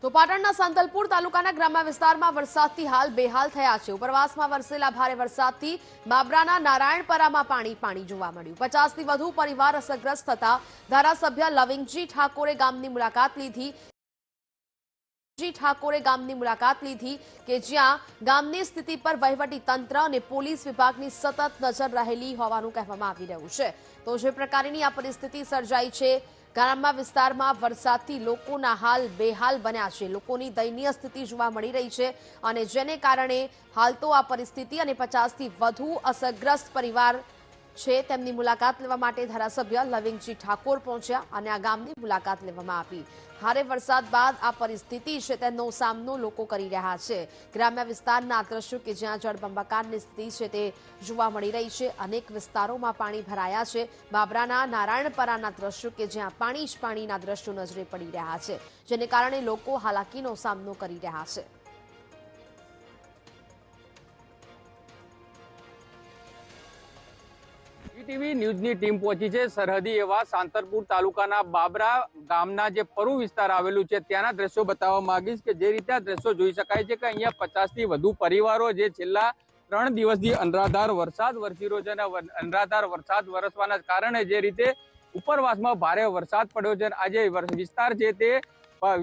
તો પાટણના સાંતલપુર તાલુકાના ગ્રામ્ય વિસ્તારમાં વરસાદથી હાલ બેહાલ થયા છે। ઉપરવાસમાં વરસેલા ભારે વરસાદથી બાબરાના નારાયણપરામાં પાણી જોવા મળ્યું। 50થી વધુ પરિવાર અસરગ્રસ્ત થતા ધારાસભ્ય લવિંગજી ઠાકોરે ગામની મુલાકાત લીધી કે જ્યાં ગામની સ્થિતિ પર વહીવટી તંત્ર અને પોલીસ વિભાગની સતત નજર રહેલી હોવાનું કહેવામાં આવી રહ્યું છે। તો જે પ્રકારની આ પરિસ્થિતિ સર્જાઈ છે, ગ્રામ્ય વિસ્તારમાં વરસાદથી લોકોના હાલ બેહાલ બન્યા છે। લોકોની દયનીય સ્થિતિ જોવા મળી રહી છે અને જેને કારણે હાલ તો આ પરિસ્થિતિ અને 50થી વધુ અસરગ્રસ્ત પરિવાર છે તેમની મુલાકાત લેવા માટે ધારાસભ્ય લવિંગજી ઠાકોર પહોંચ્યા અને આ ગામની મુલાકાત લેવામાં આવી। ભારે વરસાદ બાદ આ પરિસ્થિતિ છે તેનો સામનો લોકો કરી રહ્યા છે। ગ્રામ્ય વિસ્તારના દ્રશ્યો કે જ્યાં જળબંબાકારની સ્થિતિ છે તે જોવા મળી રહી છે। અનેક વિસ્તારોમાં પાણી ભરાયા છે। બાબરાના નારાયણપરાના દ્રશ્યો કે જ્યાં પાણી જ પાણીના દ્રશ્યો નજરે પડી રહ્યા છે, જેને કારણે લોકો હાલાકીનો સામનો કરી રહ્યા છે। ટીવી ન્યૂઝની ટીમ પહોંચી છે સરહદી એવા સાંતલપુર તાલુકાના બાબરા ગામના જે પરુ વિસ્તાર આવેલું છે ત્યાંના દ્રશ્યો બતાવવા માંગીશ કે જે રીતે આ દ્રશ્યો જોઈ શકાય છે કે અહીંયા 50થી વધુ પરિવારો જે છેલ્લા 3 દિવસથી અનરાધાર વરસાદ વરસી રહ્યો છે અને અનરાધાર વરસાદ વરસવાના કારણે જે રીતે ઉપરવાસમાં ભારે વરસાદ પડ્યો છે, આજે વિસ્તાર છે તે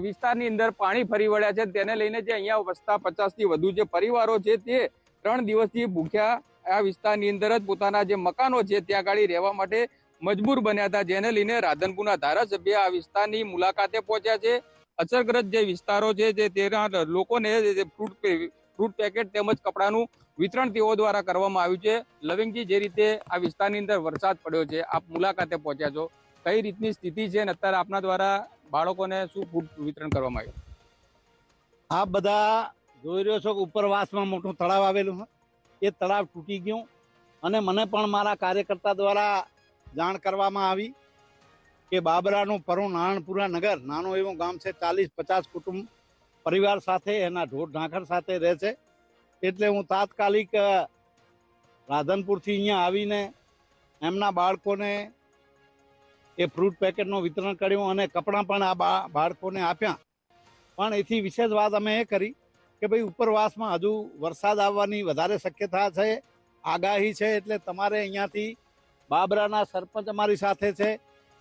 વિસ્તારની અંદર પાણી ફરી વળ્યા છે, તેને લઈને જે અહીંયા વસતા 50થી વધુ જે પરિવારો છે તે 3 દિવસથી ભૂખ્યા આ વિસ્તારની અંદર જ પોતાના જે મકાનો છે ત્યાં ગાડી રહેવા માટે મજબૂર બન્યા હતા, જેને લઈને રાધનપુરના ધારાસભ્ય આ વિસ્તારની મુલાકાતે પહોંચ્યા છે। અસરગ્રસ્ત જે વિસ્તારો છે જે તેના લોકોને ફ્રૂટ પેકેટ તેમજ કપડાનું વિતરણ તેઓ દ્વારા કરવામાં આવ્યું છે। લવિંગજી, જે રીતે આ વિસ્તારની અંદર વરસાદ પડ્યો છે, આપ મુલાકાતે પહોંચ્યા છો, કઈ રીતની સ્થિતિ છે અને અત્યારે આપના દ્વારા બાળકોને શું ફૂડ વિતરણ કરવામાં આવ્યું? આપ બધા જોઈ રહ્યો છો કે ઉપરવાસમાં મોટું તળાવ આવેલું છે, એ તળાવ તૂટી ગયું અને મને પણ મારા કાર્યકર્તા દ્વારા જાણ કરવામાં આવી કે બાબરાનું પરુ નારણપુરા નગર નાનું એવું ગામ છે, 40-50 કુટુંબ પરિવાર સાથે એના ઢોર ઢાંખર સાથે રહે છે। એટલે હું તાત્કાલિક રાધનપુરથી અહીંયા આવીને એમના બાળકોને એ ફ્રૂટ પેકેટનું વિતરણ કર્યું અને કપડાં પણ આ બાળકોને આપ્યા। પણ એથી વિશેષ વાત અમે એ કરી કે ભાઈ ઉપરવાસમાં હજુ વરસાદ આવવાની વધારે શક્યતા છે, આગાહી છે, એટલે તમારે અહીંયાથી બાબરાના સરપંચ અમારી સાથે છે,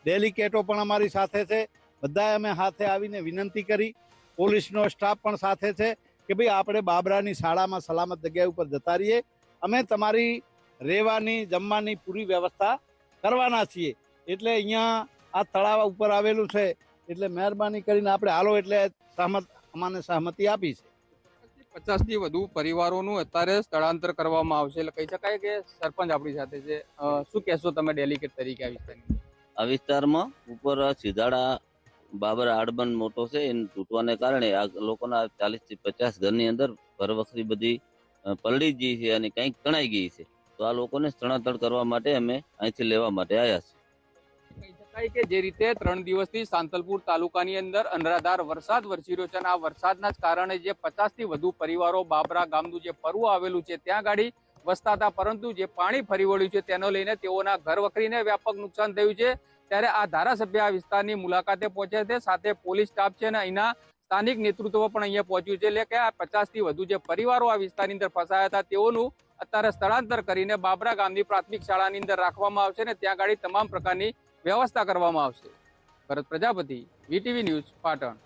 ડેલિકેટો પણ અમારી સાથે છે, બધાએ અમે હાથે આવીને વિનંતી કરી, પોલીસનો સ્ટાફ પણ સાથે છે કે ભાઈ આપણે બાબરાની શાળામાં સલામત જગ્યા ઉપર જતા રહીએ, અમે તમારી રહેવાની જમવાની પૂરી વ્યવસ્થા કરવાના છીએ। એટલે અહીંયા આ તળાવ ઉપર આવેલું છે, એટલે મહેરબાની કરીને આપણે હાલો એટલે અમને સહમતિ આપી છે। 50થી વધુ પરિવારોનું અત્યારે સ્થળાંતર કરવામાં આવશે, એટલે કહી શકાય કે સરપંચ આપણી સાથે છે, શું કહેશો તમે ડેલિકેટ તરીકે? આ વિસ્તારમાં ઉપર સીધાડા બાબરા આડબન મોટો છે, એને તૂટવાને કારણે આ લોકોના 40થી 50 ઘરની અંદર ભરવખરી બધી પલળી ગઈ છે અને કંઈક તણાઈ ગઈ છે, તો આ લોકોને સ્થળાંતર કરવા માટે અમે અહીંથી લેવા માટે આવ્યા છીએ। કહી શકાય કે જે રીતે 3 દિવસથી સાંતલપુર તાલુકાની અંદર અનરાધાર વરસાદ વરસી રહ્યો છે અને આ વરસાદના જ કારણે જે 50થી વધુ પરિવારો બાબરા ગામનું જે પરુ આવેલું છે ત્યાં ગાડી વસતા હતા, પરંતુ જે પાણી ફરી વળ્યું છે તેને લઈને તેઓના ઘર વખરીને વ્યાપક નુકસાન થયું છે। ત્યારે આ ધારાસભ્ય આ વિસ્તારની મુલાકાતે પહોંચ્યા છે, સાથે પોલીસ સ્ટાફ છે અને અહીંના સ્થાનિક નેતૃત્વ પણ અહીંયા પહોંચ્યું છે, એટલે કે આ 50થી વધુ જે પરિવારો આ વિસ્તારની અંદર ફસાયા હતા તેઓનું અત્યારે સ્થળાંતર કરીને બાબરા ગામની પ્રાથમિક શાળાની અંદર રાખવામાં આવશે અને ત્યાં ગાડી તમામ પ્રકારની વ્યવસ્થા કરવામાં આવશે। ભરત પ્રજાપતિ, વીટીવી ન્યૂઝ, પાટણ।